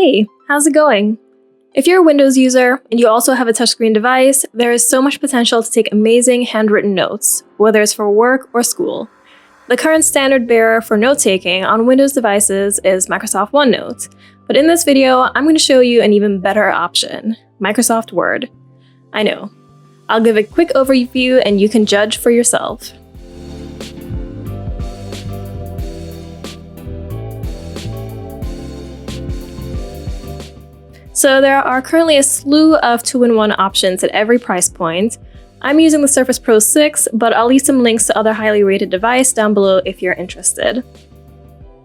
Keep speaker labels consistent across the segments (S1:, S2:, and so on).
S1: Hey, how's it going? If you're a Windows user and you also have a touchscreen device, there is so much potential to take amazing handwritten notes, whether it's for work or school. The current standard bearer for note-taking on Windows devices is Microsoft OneNote, but in this video, I'm going to show you an even better option, Microsoft Word. I know. I'll give a quick overview and you can judge for yourself. So there are currently a slew of 2-in-1 options at every price point. I'm using the Surface Pro 6, but I'll leave some links to other highly rated devices down below if you're interested.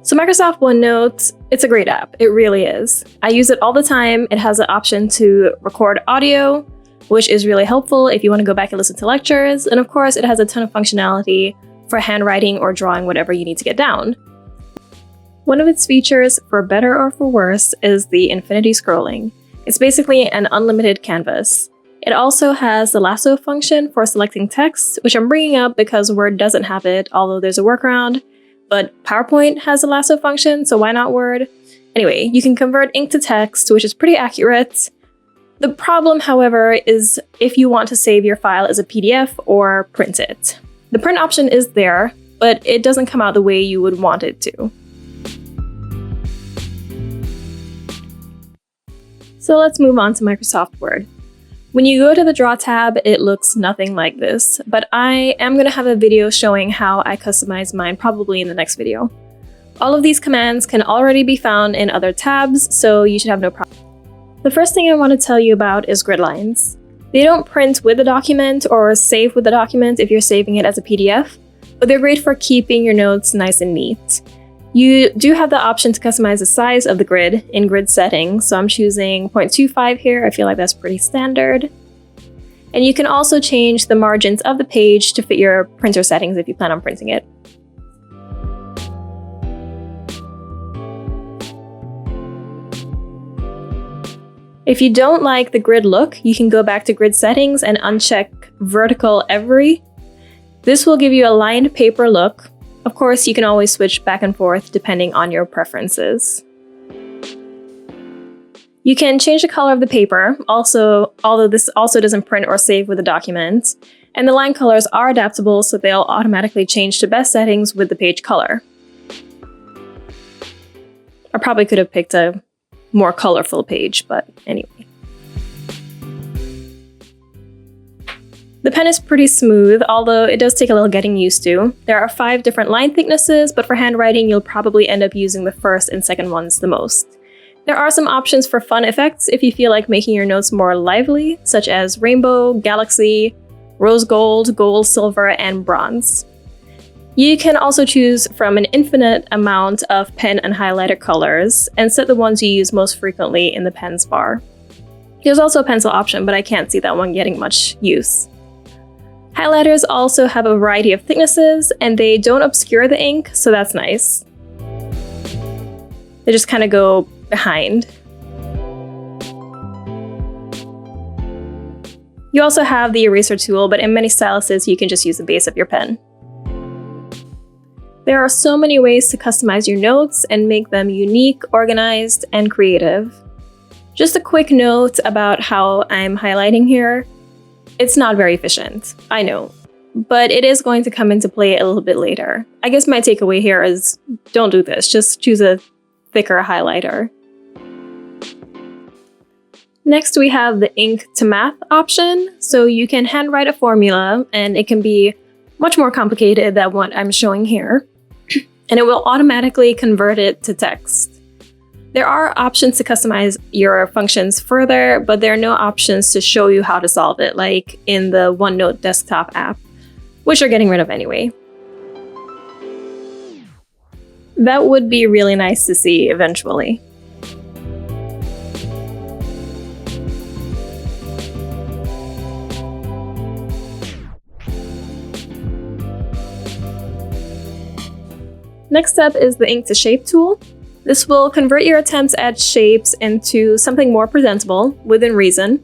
S1: So Microsoft OneNote, it's a great app, it really is. I use it all the time. It has the option to record audio, which is really helpful if you want to go back and listen to lectures, and of course it has a ton of functionality for handwriting or drawing whatever you need to get down. One of its features, for better or for worse, is the infinity scrolling. It's basically an unlimited canvas. It also has the lasso function for selecting text, which I'm bringing up because Word doesn't have it, although there's a workaround. But PowerPoint has a lasso function, so why not Word? Anyway, you can convert ink to text, which is pretty accurate. The problem, however, is if you want to save your file as a PDF or print it. The print option is there, but it doesn't come out the way you would want it to. So let's move on to Microsoft Word. When you go to the Draw tab, it looks nothing like this, but I am going to have a video showing how I customize mine probably in the next video. All of these commands can already be found in other tabs, so you should have no problem. The first thing I want to tell you about is grid lines. They don't print with the document or save with the document if you're saving it as a PDF, but they're great for keeping your notes nice and neat. You do have the option to customize the size of the grid in grid settings, so I'm choosing 0.25 here. I feel like that's pretty standard. And you can also change the margins of the page to fit your printer settings if you plan on printing it. If you don't like the grid look, you can go back to grid settings and uncheck vertical every. This will give you a lined paper look. Of course, you can always switch back and forth depending on your preferences. You can change the color of the paper, although this also doesn't print or save with the document. And the line colors are adaptable, so they'll automatically change to best settings with the page color. I probably could have picked a more colorful page, but anyway. The pen is pretty smooth, although it does take a little getting used to. There are 5 different line thicknesses, but for handwriting, you'll probably end up using the first and second ones the most. There are some options for fun effects if you feel like making your notes more lively, such as rainbow, galaxy, rose gold, gold, silver, and bronze. You can also choose from an infinite amount of pen and highlighter colors and set the ones you use most frequently in the pens bar. There's also a pencil option, but I can't see that one getting much use. Highlighters also have a variety of thicknesses, and they don't obscure the ink, so that's nice. They just kind of go behind. You also have the eraser tool, but in many styluses, you can just use the base of your pen. There are so many ways to customize your notes and make them unique, organized, and creative. Just a quick note about how I'm highlighting here. It's not very efficient, I know, but it is going to come into play a little bit later. I guess my takeaway here is don't do this, just choose a thicker highlighter. Next, we have the ink to math option. So you can handwrite a formula, and it can be much more complicated than what I'm showing here, and it will automatically convert it to text. There are options to customize your functions further, but there are no options to show you how to solve it, like in the OneNote desktop app, which you're getting rid of anyway. That would be really nice to see eventually. Next up is the Ink to Shape tool. This will convert your attempts at shapes into something more presentable, within reason.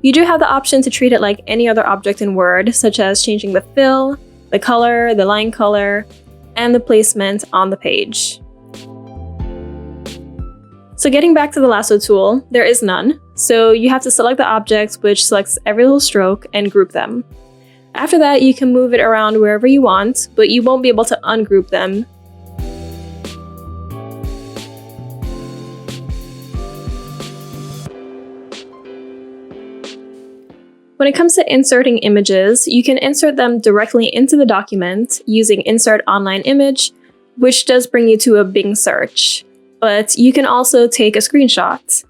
S1: You do have the option to treat it like any other object in Word, such as changing the fill, the color, the line color, and the placement on the page. So getting back to the lasso tool, there is none. So you have to select the object, which selects every little stroke, and group them. After that, you can move it around wherever you want, but you won't be able to ungroup them. When it comes to inserting images, you can insert them directly into the document using Insert Online Image, which does bring you to a Bing search. But you can also take a screenshot.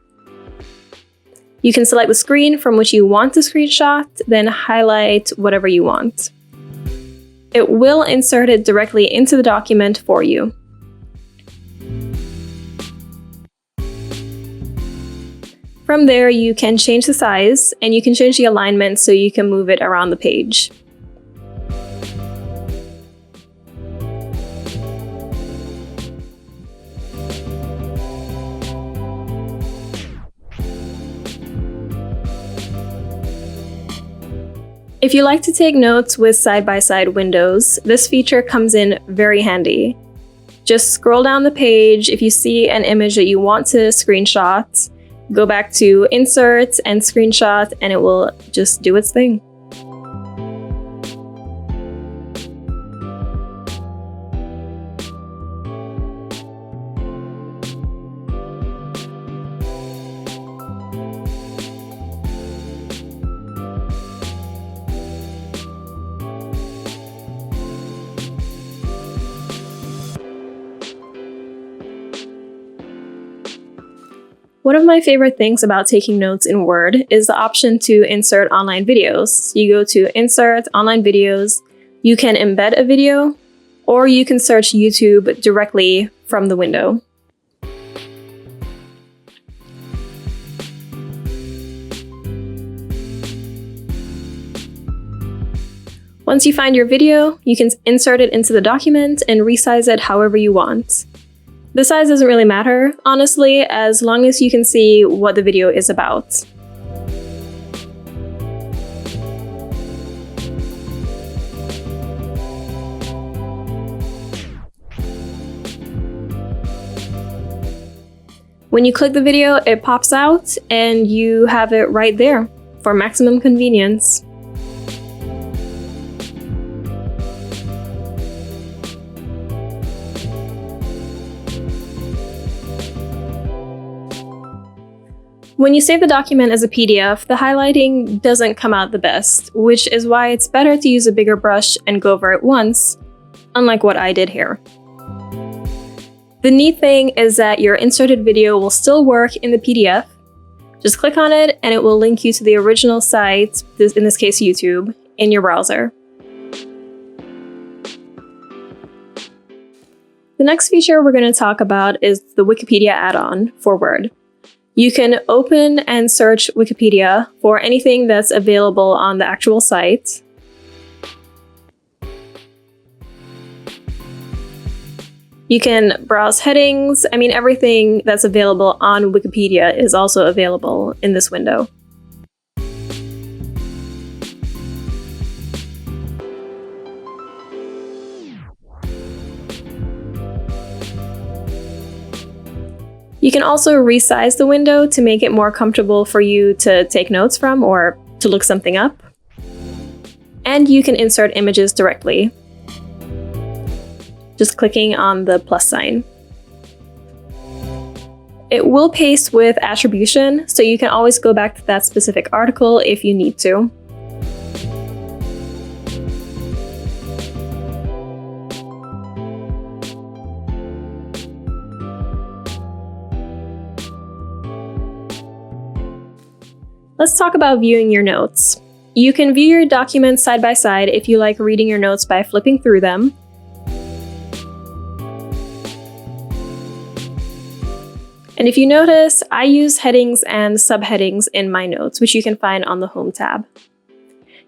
S1: You can select the screen from which you want to screenshot, then highlight whatever you want. It will insert it directly into the document for you. From there, you can change the size, and you can change the alignment so you can move it around the page. If you like to take notes with side-by-side windows, this feature comes in very handy. Just scroll down the page. If you see an image that you want to screenshot, go back to Insert and Screenshot, and it will just do its thing. One of my favorite things about taking notes in Word is the option to insert online videos. You go to Insert, Online Videos, you can embed a video, or you can search YouTube directly from the window. Once you find your video, you can insert it into the document and resize it however you want. The size doesn't really matter, honestly, as long as you can see what the video is about. When you click the video, it pops out and you have it right there for maximum convenience. When you save the document as a PDF, the highlighting doesn't come out the best, which is why it's better to use a bigger brush and go over it once, unlike what I did here. The neat thing is that your inserted video will still work in the PDF. Just click on it and it will link you to the original site, in this case YouTube, in your browser. The next feature we're going to talk about is the Wikipedia add-on for Word. You can open and search Wikipedia for anything that's available on the actual site. You can browse headings. Everything that's available on Wikipedia is also available in this window. You can also resize the window to make it more comfortable for you to take notes from or to look something up. And you can insert images directly, just clicking on the plus sign. It will paste with attribution, so you can always go back to that specific article if you need to. Let's talk about viewing your notes. You can view your documents side by side if you like reading your notes by flipping through them. And if you notice, I use headings and subheadings in my notes, which you can find on the Home tab.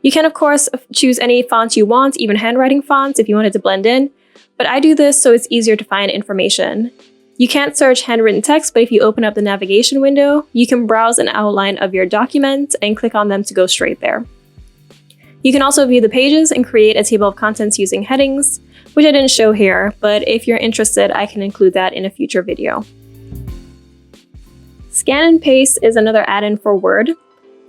S1: You can, of course, choose any font you want, even handwriting fonts if you wanted to blend in, but I do this so it's easier to find information. You can't search handwritten text, but if you open up the navigation window, you can browse an outline of your document and click on them to go straight there. You can also view the pages and create a table of contents using headings, which I didn't show here, but if you're interested, I can include that in a future video. Scan and Paste is another add-in for Word.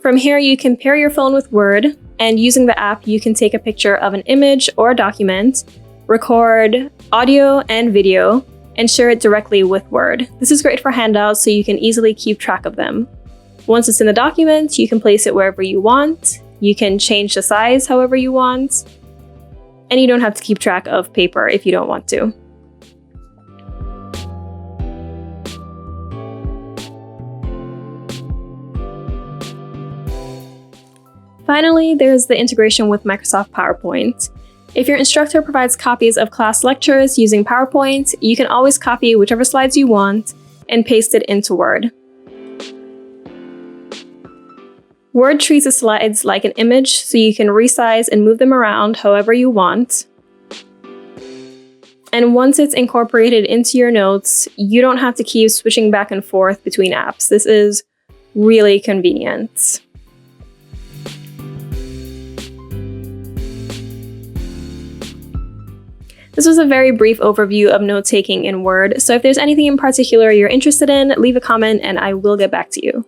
S1: From here, you can pair your phone with Word, and using the app, you can take a picture of an image or a document, record audio and video, and share it directly with Word. This is great for handouts so you can easily keep track of them. Once it's in the document, you can place it wherever you want, you can change the size however you want, and you don't have to keep track of paper if you don't want to. Finally, there's the integration with Microsoft PowerPoint. If your instructor provides copies of class lectures using PowerPoint, you can always copy whichever slides you want and paste it into Word. Word treats the slides like an image, so you can resize and move them around however you want. And once it's incorporated into your notes, you don't have to keep switching back and forth between apps. This is really convenient. This was a very brief overview of note-taking in Word, so if there's anything in particular you're interested in, leave a comment and I will get back to you.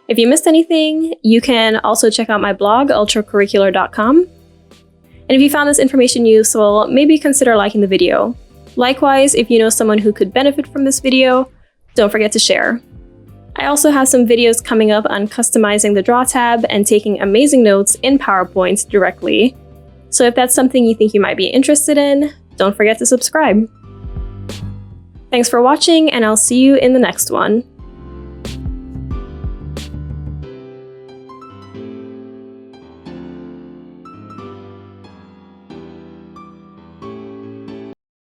S1: If you missed anything, you can also check out my blog, ultracurricular.com. And if you found this information useful, maybe consider liking the video. Likewise, if you know someone who could benefit from this video, don't forget to share. I also have some videos coming up on customizing the Draw tab and taking amazing notes in PowerPoint directly. So if that's something you think you might be interested in, don't forget to subscribe. Thanks for watching, and I'll see you in the next one.